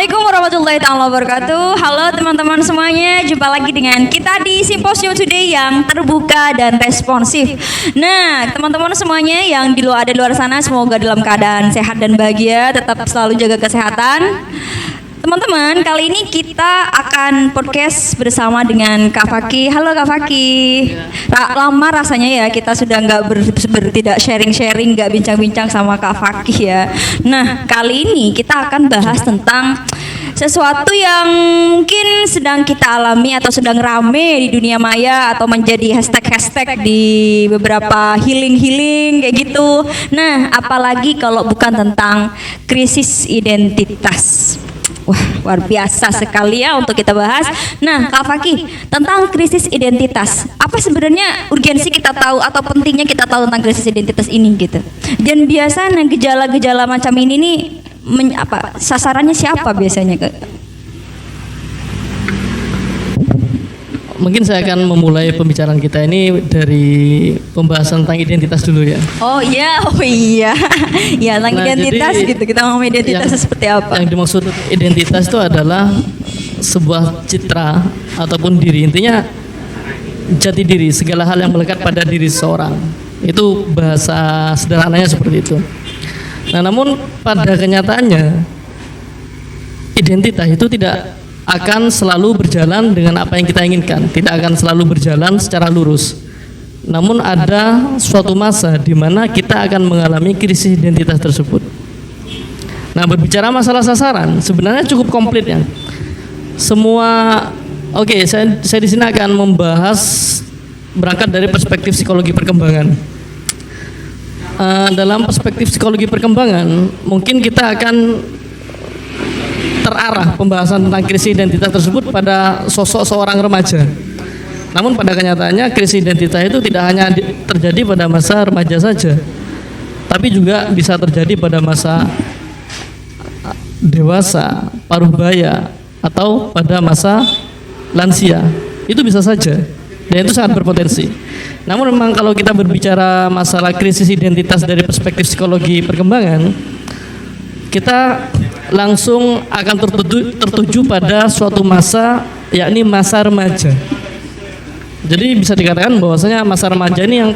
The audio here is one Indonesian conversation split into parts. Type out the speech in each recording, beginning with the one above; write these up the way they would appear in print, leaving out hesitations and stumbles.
Assalamualaikum warahmatullahi wabarakatuh. Halo teman-teman semuanya, jumpa lagi dengan kita di Simposium Today yang terbuka dan responsif. Nah, teman-teman semuanya yang ada di luar sana, semoga dalam keadaan sehat dan bahagia, tetap selalu jaga kesehatan. Teman-teman, kali ini kita akan podcast bersama dengan Kak Faki. Halo Kak Faki. Lama rasanya ya kita sudah nggak tidak sharing-sharing, nggak bincang-bincang sama Kak Faki ya. Nah, kali ini kita akan bahas tentang sesuatu yang mungkin sedang kita alami atau sedang rame di dunia maya atau menjadi hashtag di beberapa healing kayak gitu. Nah, apalagi kalau bukan tentang krisis identitas. Wah, luar biasa sekali ya untuk kita bahas. Nah, Kak Faki, tentang krisis identitas, apa sebenarnya urgensi kita tahu atau pentingnya kita tahu tentang krisis identitas ini gitu? Dan biasanya gejala-gejala macam ini nih sasarannya siapa biasanya, Kak? Mungkin saya akan memulai pembicaraan kita ini dari pembahasan tentang identitas dulu ya. Oh iya, ya tentang identitas jadi, gitu. Kita ngomong identitas seperti apa? Yang dimaksud identitas itu adalah sebuah citra ataupun diri. Intinya jati diri, segala hal yang melekat pada diri seseorang. Itu bahasa sederhananya seperti itu. Nah, namun pada kenyataannya identitas itu tidak akan selalu berjalan dengan apa yang kita inginkan, tidak akan selalu berjalan secara lurus. Namun ada suatu masa di mana kita akan mengalami krisis identitas tersebut. Nah, berbicara masalah sasaran sebenarnya cukup komplit ya. Saya di sini akan membahas berangkat dari perspektif psikologi perkembangan. Dalam perspektif psikologi perkembangan, mungkin kita akan terarah pembahasan tentang krisis identitas tersebut pada sosok seorang remaja. Namun pada kenyataannya krisis identitas itu tidak hanya terjadi pada masa remaja saja, tapi juga bisa terjadi pada masa dewasa, paruh baya, atau pada masa lansia. Itu bisa saja, dan itu sangat berpotensi. Namun memang kalau kita berbicara masalah krisis identitas dari perspektif psikologi perkembangan, kita langsung akan tertuju pada suatu masa, yakni masa remaja. Jadi bisa dikatakan bahwasanya masa remaja ini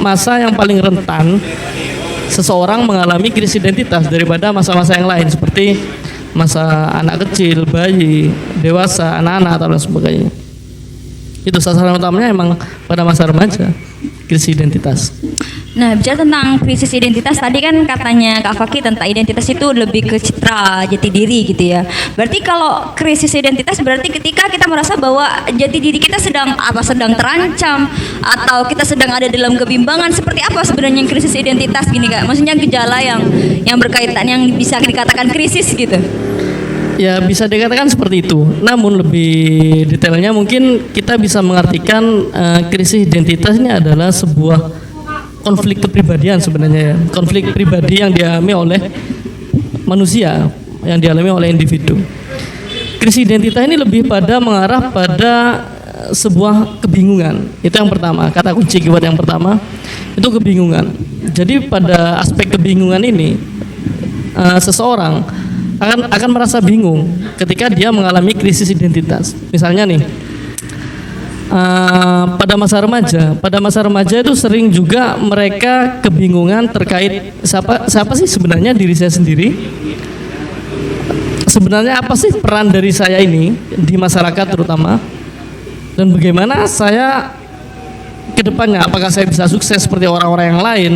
masa yang paling rentan seseorang mengalami krisis identitas daripada masa-masa yang lain seperti masa anak kecil, bayi, dewasa, anak-anak atau lain sebagainya. Itu sasaran utamanya emang pada masa remaja, krisis identitas. Nah, bicara tentang krisis identitas, tadi kan katanya Kak Faki tentang identitas itu lebih ke citra jati diri gitu ya. Berarti kalau krisis identitas berarti ketika kita merasa bahwa jati diri kita sedang terancam atau kita sedang ada dalam kebimbangan. Seperti apa sebenarnya krisis identitas gini, Kak? Maksudnya gejala yang berkaitan yang bisa dikatakan krisis gitu. Ya, bisa dikatakan seperti itu. Namun lebih detailnya mungkin kita bisa mengartikan krisis identitas ini adalah sebuah konflik kepribadian sebenarnya ya. Konflik pribadi yang dialami oleh manusia, yang dialami oleh individu. Krisis identitas ini lebih pada mengarah pada sebuah kebingungan. Itu yang pertama, kata kunci keyword yang pertama itu kebingungan. Jadi pada aspek kebingungan ini seseorang akan merasa bingung ketika dia mengalami krisis identitas. Misalnya nih, pada masa remaja itu sering juga mereka kebingungan terkait siapa sih sebenarnya diri saya sendiri, sebenarnya apa sih peran dari saya ini di masyarakat terutama, dan bagaimana saya ke depannya, apakah saya bisa sukses seperti orang-orang yang lain,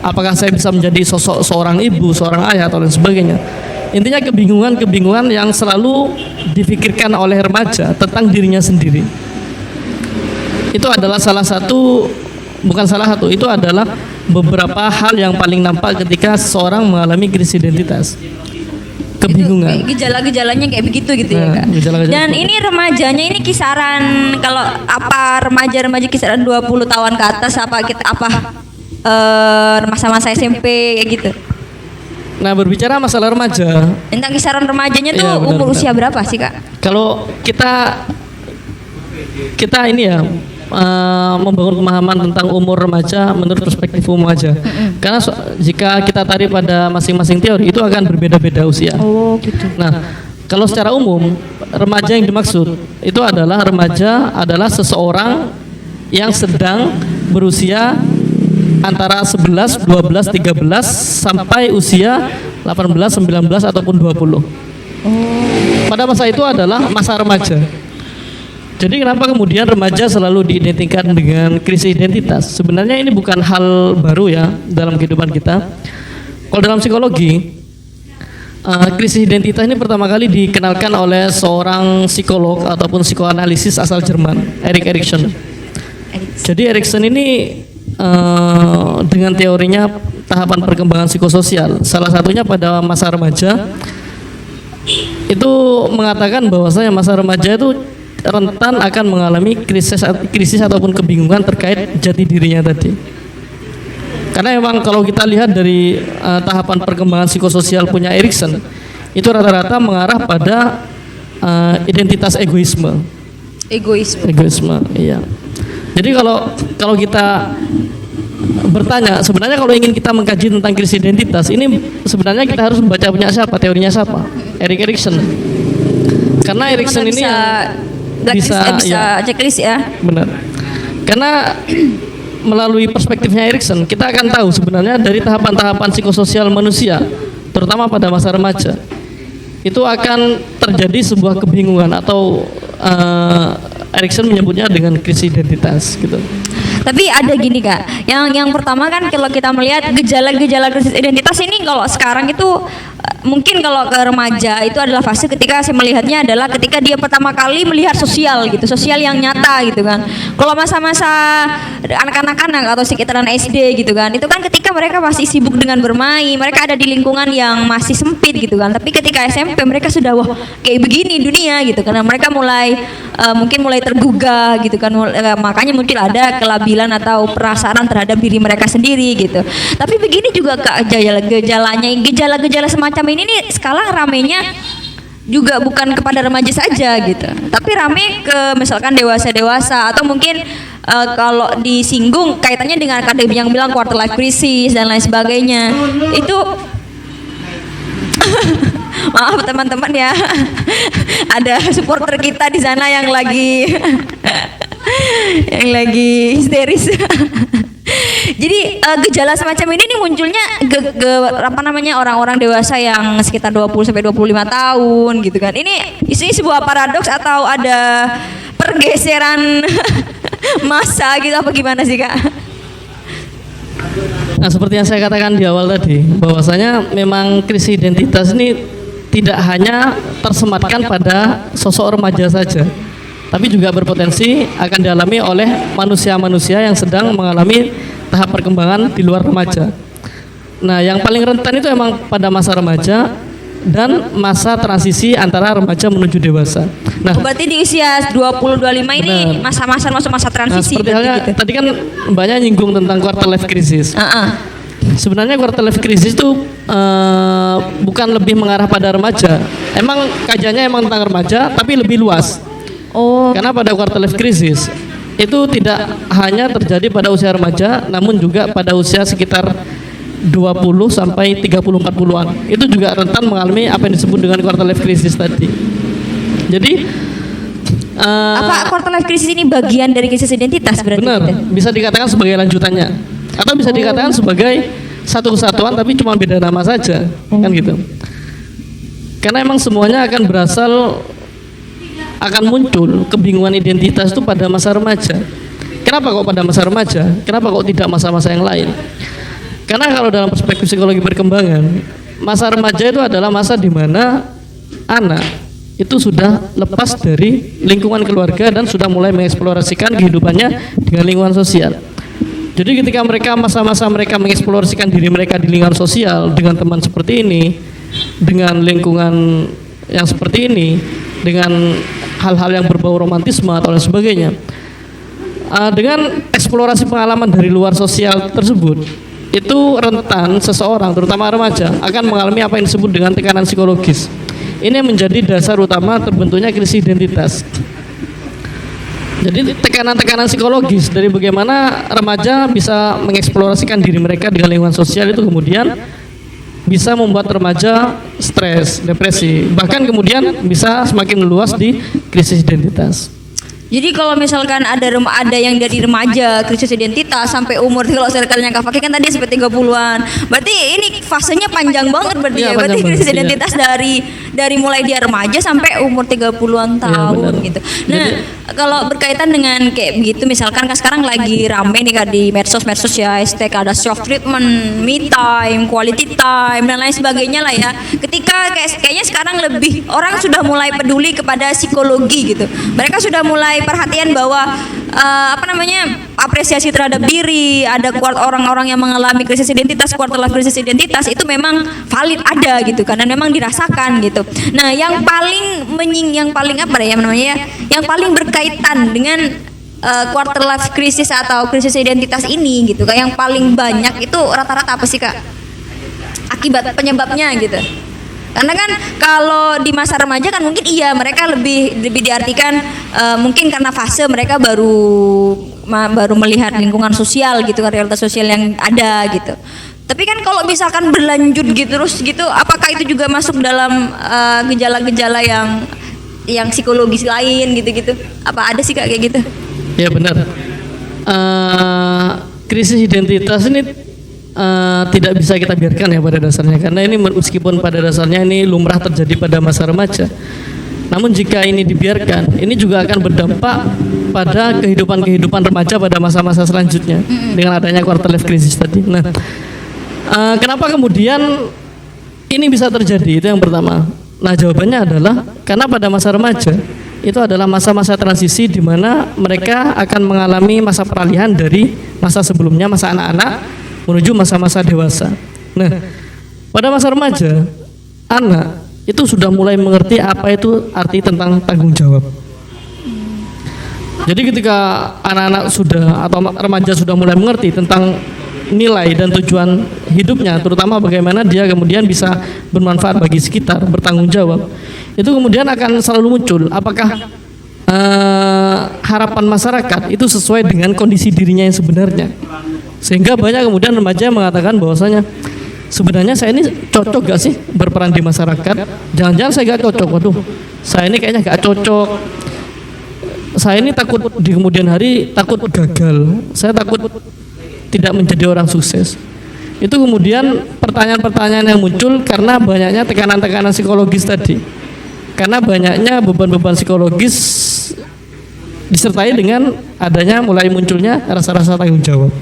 apakah saya bisa menjadi sosok seorang ibu, seorang ayah atau lain sebagainya. Intinya kebingungan yang selalu difikirkan oleh remaja tentang dirinya sendiri. Itu adalah itu adalah beberapa hal yang paling nampak ketika seseorang mengalami krisis identitas. Kebingungan. Gejala-gejalanya kayak begitu gitu ya, Kak. Dan ini remajanya ini kisaran, kalau remaja kisaran 20 tahun ke atas masa-masa SMP kayak gitu. Nah, berbicara masalah remaja, tentang kisaran remajanya tuh ya, umur usia berapa sih, Kak? Kalau kita ini ya membangun pemahaman tentang umur remaja menurut perspektif umum aja. Karena jika kita tarik pada masing-masing teori itu akan berbeda-beda usia. Oh, gitu. Nah, Kalau secara umum, remaja yang dimaksud itu adalah seseorang yang sedang berusia antara 11, 12, 13 sampai usia 18, 19 ataupun 20. Pada masa itu adalah masa remaja. Jadi kenapa kemudian remaja selalu diidentikan dengan krisis identitas? Sebenarnya ini bukan hal baru ya dalam kehidupan kita. Kalau dalam psikologi, krisis identitas ini pertama kali dikenalkan oleh seorang psikolog ataupun psikoanalisis asal Jerman, Erik Erikson. Jadi Erikson ini dengan teorinya tahapan perkembangan psikososial, salah satunya pada masa remaja, itu mengatakan bahwasanya masa remaja itu rentan akan mengalami krisis ataupun kebingungan terkait jati dirinya tadi. Karena memang kalau kita lihat dari tahapan perkembangan psikososial punya Erikson, itu rata-rata mengarah pada identitas egoisme. Egoisme, iya. Jadi kalau kita bertanya, sebenarnya kalau ingin kita mengkaji tentang krisis identitas, ini sebenarnya kita harus membaca punya siapa, teorinya siapa? Erik Erikson. Karena Erikson ini bisa checklist ya. Benar. Karena melalui perspektifnya Erikson, kita akan tahu sebenarnya dari tahapan-tahapan psikososial manusia, terutama pada masa remaja, itu akan terjadi sebuah kebingungan atau Erikson menyebutnya dengan krisis identitas gitu. Tapi ada gini Kak, yang pertama kan kalau kita melihat gejala-gejala krisis identitas ini kalau sekarang itu mungkin kalau ke remaja itu adalah fase ketika saya melihatnya adalah ketika dia pertama kali melihat sosial gitu, sosial yang nyata gitu kan. Kalau masa-masa anak-anak atau sekitaran SD gitu kan, itu kan ketika mereka masih sibuk dengan bermain, mereka ada di lingkungan yang masih sempit gitu kan. Tapi ketika SMP mereka sudah wah kayak begini dunia gitu, karena mereka mungkin mulai tergugah gitu kan, makanya mungkin ada kelabilan atau perasaan terhadap diri mereka sendiri gitu. Tapi begini juga Kak, gejala-gejala semacam ini nih sekarang ramenya juga bukan kepada remaja saja gitu, tapi rame ke misalkan dewasa atau mungkin kalau disinggung kaitannya dengan akademi yang bilang quarter life crisis dan lain sebagainya itu maaf teman-teman ya ada supporter kita di sana yang lagi histeris. Jadi gejala semacam ini nih munculnya orang-orang dewasa yang sekitar 20 sampai 25 tahun gitu kan. Ini sebuah paradoks atau ada pergeseran masa gitu apa gimana sih Kak? Nah, seperti yang saya katakan di awal tadi, bahwasanya memang krisis identitas ini tidak hanya tersematkan pada sosok remaja saja, tapi juga berpotensi akan dialami oleh manusia-manusia yang sedang mengalami tahap perkembangan di luar remaja. Nah, yang paling rentan itu emang pada masa remaja dan masa transisi antara remaja menuju dewasa. Nah, berarti di usia 20-25 ini masa-masa masuk masa transisi. Nah, seperti halnya gitu. Tadi kan Mbaknya nyinggung tentang quarter life crisis. Sebenarnya quarter life crisis itu bukan lebih mengarah pada remaja. Emang kajiannya emang tentang remaja, tapi lebih luas. Karena pada quarter life crisis itu tidak hanya terjadi pada usia remaja, namun juga pada usia sekitar 20 sampai 30-40-an. Itu juga rentan mengalami apa yang disebut dengan quarter life crisis tadi. Jadi apa quarter life crisis ini bagian dari krisis identitas berarti? Benar, bisa dikatakan sebagai lanjutannya, atau bisa dikatakan sebagai satu kesatuan tapi cuma beda nama saja, kan gitu. Karena emang semuanya akan muncul kebingungan identitas itu pada masa remaja. Kenapa kok pada masa remaja? Kenapa kok tidak masa-masa yang lain? Karena kalau dalam perspektif psikologi perkembangan, masa remaja itu adalah masa di mana anak itu sudah lepas dari lingkungan keluarga dan sudah mulai mengeksplorasikan kehidupannya dengan lingkungan sosial. Jadi ketika masa-masa mereka mengeksplorasikan diri mereka di lingkungan sosial dengan teman seperti ini, dengan lingkungan yang seperti ini, dengan hal-hal yang berbau romantisme atau lain sebagainya, dengan eksplorasi pengalaman dari luar sosial tersebut, itu rentan seseorang, terutama remaja, akan mengalami apa yang disebut dengan tekanan psikologis. Ini menjadi dasar utama terbentuknya krisis identitas. Jadi tekanan-tekanan psikologis dari bagaimana remaja bisa mengeksplorasikan diri mereka dengan lingkungan sosial itu kemudian bisa membuat remaja stres, depresi, bahkan kemudian bisa semakin meluas di krisis identitas. Jadi kalau misalkan ada yang dari remaja krisis identitas sampai umur, kalau circle-nya Kak Fakih kan tadi sampai 30-an. Berarti ini fasenya panjang banget berarti Iya, ya. Berarti panjang krisis banget, identitas dari mulai dia remaja sampai umur 30-an tahun benar. gitu. Nah, kalau berkaitan dengan kayak begitu misalkan kan sekarang lagi rame nih Kak di medsos ya, hashtag ada self treatment, me time, quality time dan lain sebagainya lah ya. Ketika kayaknya sekarang lebih orang sudah mulai peduli kepada psikologi gitu. Mereka sudah mulai perhatian bahwa apresiasi terhadap diri, ada orang-orang yang mengalami krisis identitas, quarter life krisis identitas itu memang valid ada gitu kan, dan memang dirasakan gitu. Nah, yang paling yang paling berkaitan dengan quarter life krisis atau krisis identitas ini gitu kan, yang paling banyak itu rata-rata apa sih Kak? Akibat penyebabnya gitu. Karena kan kalau di masa remaja kan mungkin iya mereka lebih diartikan mungkin karena fase mereka baru melihat lingkungan sosial gitu kan, realitas sosial yang ada gitu. Tapi kan kalau misalkan berlanjut gitu terus gitu, apakah itu juga masuk dalam gejala-gejala yang psikologis lain gitu-gitu? Apa ada sih Kak kayak gitu? Ya benar. Krisis identitas ini tidak bisa kita biarkan ya pada dasarnya, karena ini meskipun pada dasarnya ini lumrah terjadi pada masa remaja, namun jika ini dibiarkan, ini juga akan berdampak pada kehidupan remaja pada masa-masa selanjutnya dengan adanya quarter life crisis tadi. Nah, kenapa kemudian ini bisa terjadi? Itu yang pertama. Nah, jawabannya adalah karena pada masa remaja itu adalah masa-masa transisi di mana mereka akan mengalami masa peralihan dari masa sebelumnya, masa anak-anak, menuju masa-masa dewasa. Nah, pada masa remaja, anak itu sudah mulai mengerti apa itu arti tentang tanggung jawab. Jadi ketika anak-anak sudah atau remaja sudah mulai mengerti tentang nilai dan tujuan hidupnya, terutama bagaimana dia kemudian bisa bermanfaat bagi sekitar, bertanggung jawab, itu kemudian akan selalu muncul apakah harapan masyarakat itu sesuai dengan kondisi dirinya yang sebenarnya. Sehingga banyak kemudian remaja mengatakan bahwasanya sebenarnya saya ini cocok gak sih berperan di masyarakat? Jangan-jangan saya gak cocok. Waduh, saya ini kayaknya gak cocok. Saya ini takut di kemudian hari takut gagal. Saya takut tidak menjadi orang sukses. Itu kemudian pertanyaan-pertanyaan yang muncul karena banyaknya tekanan-tekanan psikologis tadi. Karena banyaknya beban-beban psikologis disertai dengan adanya mulai munculnya rasa-rasa tanggung jawab.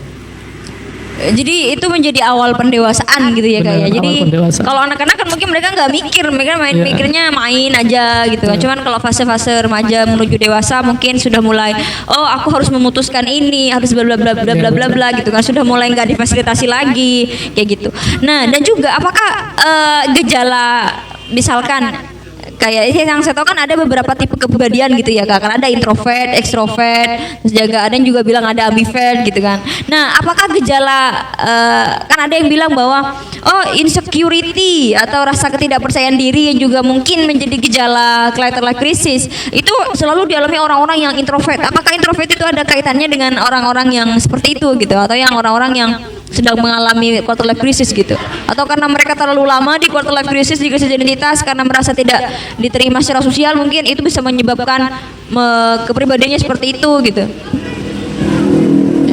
Jadi itu menjadi awal pendewasaan gitu ya Kak ya. Jadi kalau anak-anak kan mungkin mereka nggak mikir, mereka mikirnya main aja gitu kan. Cuman kalau fase-fase remaja menuju dewasa mungkin sudah mulai, oh aku harus memutuskan ini, harus bla bla bla bla bla bla bla gitu kan. Sudah mulai nggak difasilitasi lagi kayak gitu. Nah, dan juga apakah gejala misalkan kayak yang saya tahu kan ada beberapa tipe kepribadian gitu ya Kak. Kan ada introvert, ekstrovert, terus juga bilang ada ambivert gitu kan. Nah, apakah gejala kan ada yang bilang bahwa insecurity atau rasa ketidakpercayaan diri yang juga mungkin menjadi gejala quarter life crisis itu selalu dialami orang-orang yang introvert. Apakah introvert itu ada kaitannya dengan orang-orang yang seperti itu gitu, atau yang orang-orang yang sedang mengalami quarter life crisis gitu, atau karena mereka terlalu lama di quarter life crisis, di krisis identitas karena merasa tidak diterima secara sosial, mungkin itu bisa menyebabkan kepribadiannya seperti itu gitu.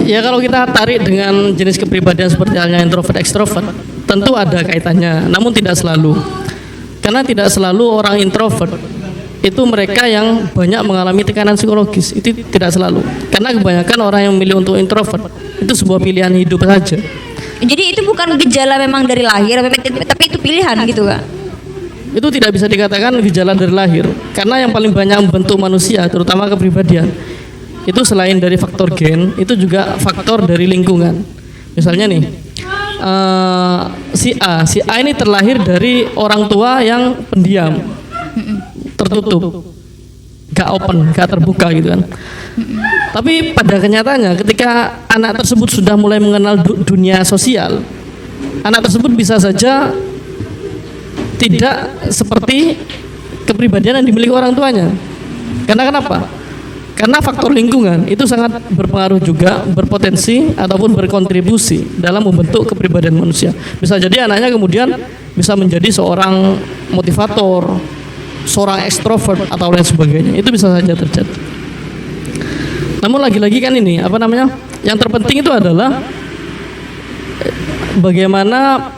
Ya, kalau kita tarik dengan jenis kepribadian seperti halnya introvert, ekstrovert, tentu ada kaitannya, namun tidak selalu. Karena tidak selalu orang introvert itu mereka yang banyak mengalami tekanan psikologis, itu tidak selalu. Karena kebanyakan orang yang memilih untuk introvert itu sebuah pilihan hidup saja. Jadi itu bukan gejala memang dari lahir, tapi itu pilihan gitu Kak. Itu tidak bisa dikatakan gejala dari lahir, karena yang paling banyak membentuk manusia, terutama kepribadian, itu selain dari faktor gen, itu juga faktor dari lingkungan. Misalnya nih, si A ini terlahir dari orang tua yang pendiam, tertutup, gak open, gak terbuka gitu kan. Tapi pada kenyataannya ketika anak tersebut sudah mulai mengenal dunia sosial, anak tersebut bisa saja tidak seperti kepribadian yang dimiliki orang tuanya. Karena kenapa? Karena faktor lingkungan itu sangat berpengaruh juga, berpotensi ataupun berkontribusi dalam membentuk kepribadian manusia. Bisa jadi anaknya kemudian bisa menjadi seorang motivator, seorang ekstrovert atau lain sebagainya. Itu bisa saja terjadi. Namun lagi-lagi kan ini yang terpenting itu adalah bagaimana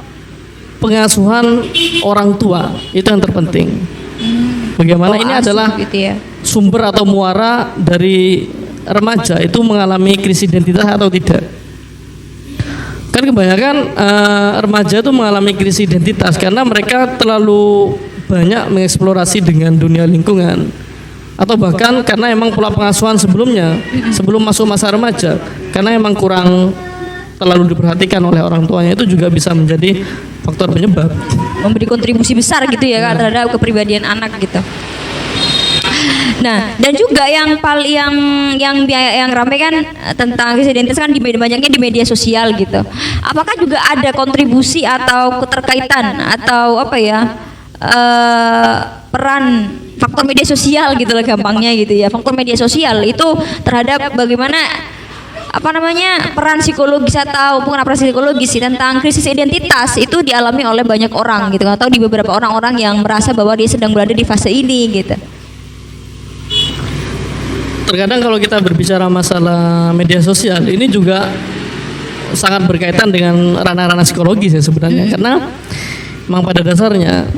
pengasuhan orang tua, itu yang terpenting. Bagaimana ini adalah gitu ya. sumber atau muara dari remaja itu mengalami krisis identitas atau tidak. Kan kebanyakan remaja itu mengalami krisis identitas karena mereka terlalu banyak mengeksplorasi dengan dunia lingkungan, atau bahkan karena emang pola pengasuhan sebelumnya sebelum masuk masa remaja karena emang kurang terlalu diperhatikan oleh orang tuanya, itu juga bisa menjadi faktor penyebab, Memberi kontribusi besar gitu ya Kak terhadap kepribadian anak gitu. Nah, dan juga yang ramai kan tentang krisis identitas kan banyaknya di media sosial gitu. Apakah juga ada kontribusi atau keterkaitan atau peran faktor media sosial gitu lah gampangnya gitu ya. Faktor media sosial itu terhadap bagaimana peran psikologis atau bukan peran psikologis sih tentang krisis identitas itu dialami oleh banyak orang gitu, atau di beberapa orang-orang yang merasa bahwa dia sedang berada di fase ini gitu. Terkadang kalau kita berbicara masalah media sosial ini juga sangat berkaitan dengan ranah-ranah psikologis ya sebenarnya, karena memang pada dasarnya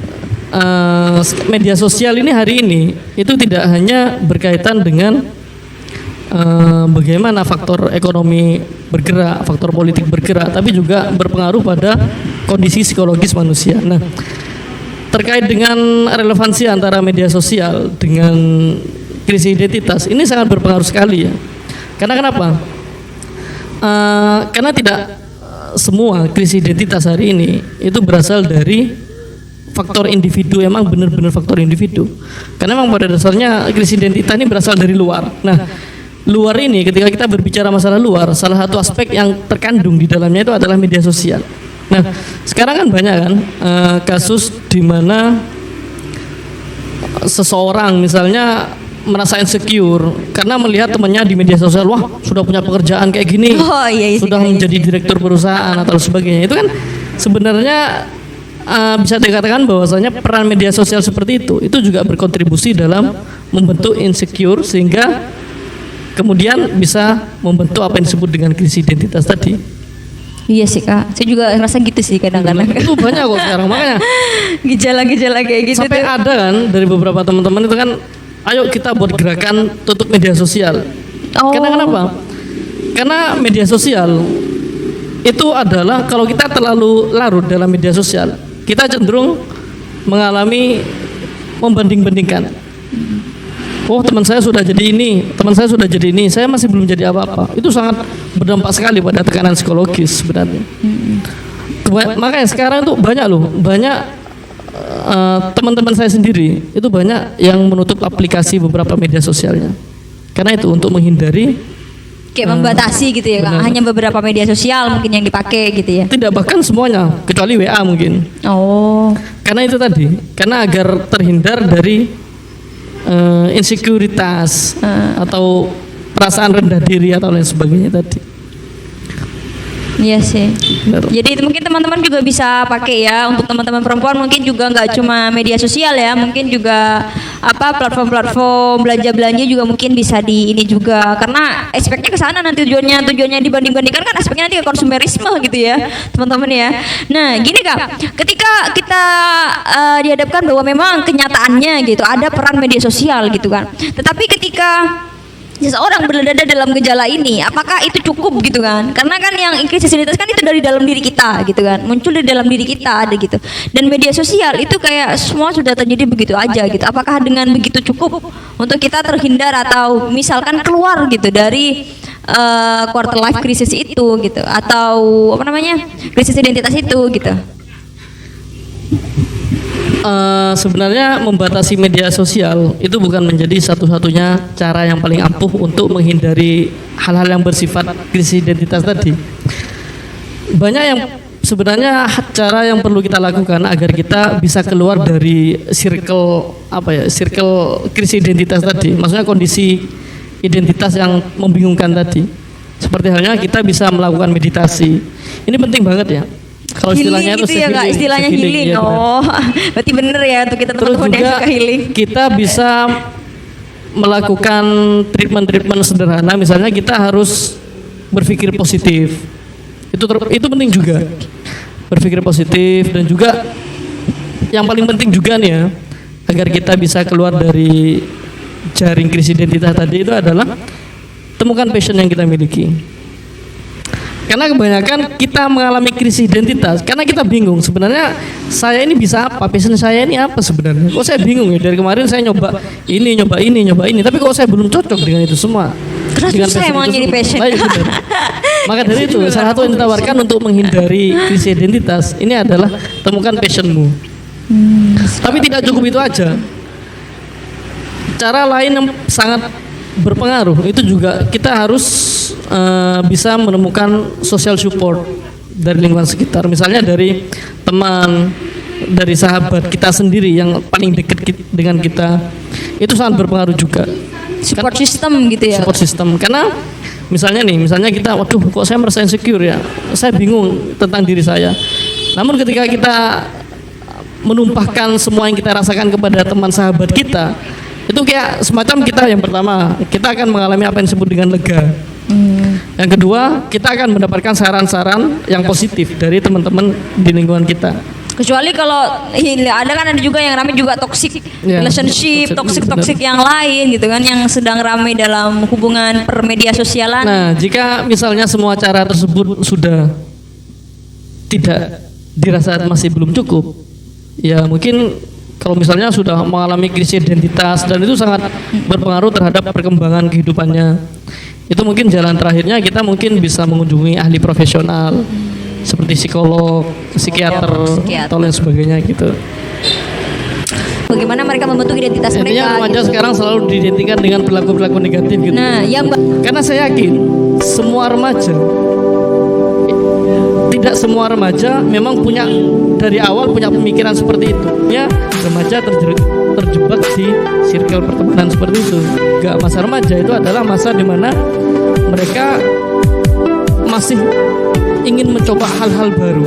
media sosial ini hari ini itu tidak hanya berkaitan dengan bagaimana faktor ekonomi bergerak, faktor politik bergerak, tapi juga berpengaruh pada kondisi psikologis manusia. Nah, terkait dengan relevansi antara media sosial dengan krisis identitas ini sangat berpengaruh sekali ya. Karena kenapa? Karena tidak semua krisis identitas hari ini itu berasal dari faktor individu, emang benar-benar faktor individu. Karena memang pada dasarnya krisis identitas ini berasal dari luar. Nah, luar ini ketika kita berbicara masalah luar, salah satu aspek yang terkandung di dalamnya itu adalah media sosial. Nah, sekarang kan banyak kan kasus di mana seseorang misalnya merasa insecure karena melihat temannya di media sosial, wah sudah punya pekerjaan kayak gini, sudah menjadi direktur perusahaan atau sebagainya. Itu kan sebenarnya bisa dikatakan bahwasanya peran media sosial seperti itu juga berkontribusi dalam membentuk insecure sehingga kemudian bisa membentuk apa yang disebut dengan krisis identitas tadi. Iya sih Kak, saya juga ngerasa gitu sih kadang-kadang. Itu banyak kok sekarang, makanya gejala-gejala kayak gitu sampai tuh. ada kan dari beberapa teman-teman itu kan, ayo kita buat gerakan tutup media sosial. Karena kenapa? Karena media sosial itu adalah kalau kita terlalu larut dalam media sosial, kita cenderung mengalami membanding-bandingkan. Oh, teman saya sudah jadi ini, teman saya sudah jadi ini, saya masih belum jadi apa-apa. Itu sangat berdampak sekali pada tekanan psikologis sebenarnya. Makanya sekarang tuh banyak teman-teman saya sendiri itu banyak yang menutup aplikasi beberapa media sosialnya. Karena itu untuk menghindari kayak membatasi gitu ya Kak, hanya beberapa media sosial mungkin yang dipakai gitu ya. Tidak, bahkan semuanya kecuali WA mungkin. Karena itu tadi, karena agar terhindar dari insekuritas atau perasaan rendah diri atau lain sebagainya tadi. Iya sih. Benar. Jadi itu mungkin teman-teman juga bisa pakai ya, untuk teman-teman perempuan mungkin juga nggak cuma media sosial ya, mungkin juga platform-platform belanja juga mungkin bisa di ini juga, karena aspeknya ke sana nanti tujuannya dibanding-bandingkan kan aspeknya nanti ke konsumerisme gitu ya teman-teman ya. Nah gini Kak, ketika kita dihadapkan bahwa memang kenyataannya gitu ada peran media sosial gitu kan, tetapi ketika seseorang berada dalam gejala ini, apakah itu cukup gitu kan? Karena kan yang krisis identitas kan itu dari dalam diri kita gitu kan, muncul dari dalam diri kita ada gitu. Dan media sosial itu kayak semua sudah terjadi begitu aja gitu. Apakah dengan begitu cukup untuk kita terhindar atau misalkan keluar gitu dari quarter life crisis itu gitu, atau krisis identitas itu gitu? Sebenarnya membatasi media sosial itu bukan menjadi satu-satunya cara yang paling ampuh untuk menghindari hal-hal yang bersifat krisis identitas tadi. Banyak yang sebenarnya cara yang perlu kita lakukan agar kita bisa keluar dari circle krisis identitas tadi. Maksudnya kondisi identitas yang membingungkan tadi. Seperti halnya kita bisa melakukan meditasi. Ini penting banget ya. Kalau istilahnya Healing itu gitu ya Kak, istilahnya healing. ya, benar. Oh, berarti bener ya untuk kita Terus teman-teman yang juga suka healing. kita bisa melakukan treatment sederhana, misalnya kita harus berpikir positif. Itu penting juga. Berpikir positif, dan juga yang paling penting juga nih ya, agar kita bisa keluar dari jaring krisis identitas tadi, itu adalah temukan passion yang kita miliki. Karena kebanyakan kita mengalami krisis identitas karena kita bingung sebenarnya saya ini bisa apa, passion saya ini apa sebenarnya. Kok saya bingung ya, dari kemarin saya nyoba ini, tapi kok saya belum cocok dengan itu semua. Karena Dengan susah passion emang itu jadi semua. passion. Baik, benar. Maka dari itu salah satu yang ditawarkan untuk menghindari krisis identitas ini adalah temukan passionmu. Tapi tidak cukup itu aja. Cara lain yang sangat berpengaruh itu juga kita harus bisa menemukan social support dari lingkungan sekitar, misalnya dari teman, dari sahabat kita sendiri yang paling dekat dengan kita, itu sangat berpengaruh juga. Support system gitu ya. Support system, karena misalnya kita, waduh kok saya merasa insecure ya, saya bingung tentang diri saya. Namun ketika kita menumpahkan semua yang kita rasakan kepada teman sahabat kita, itu kayak semacam kita, yang pertama kita akan mengalami apa yang disebut dengan lega. Yang kedua, kita akan mendapatkan saran-saran yang positif dari teman-teman di lingkungan kita. Kecuali kalau ada juga yang ramai juga toxic Ya, relationship, toxic yang lain gitu kan, yang sedang ramai dalam hubungan per media sosialan. Nah, jika misalnya semua cara tersebut sudah tidak dirasa masih belum cukup, ya mungkin kalau misalnya sudah mengalami krisis identitas dan itu sangat berpengaruh terhadap perkembangan kehidupannya, itu mungkin jalan terakhirnya kita mungkin bisa mengunjungi ahli profesional seperti psikolog, psikiater, atau lain sebagainya gitu. Bagaimana mereka membentuk identitas Intinya mereka? remaja Gitu. sekarang selalu diidentikan dengan perilaku-perilaku negatif gitu. Nah, yang Karena saya yakin semua remaja, tidak semua remaja memang punya dari awal punya pemikiran seperti itu. Ya, remaja terjebak di circle pertemanan seperti itu. Enggak, masa remaja itu adalah masa di mana mereka masih ingin mencoba hal-hal baru.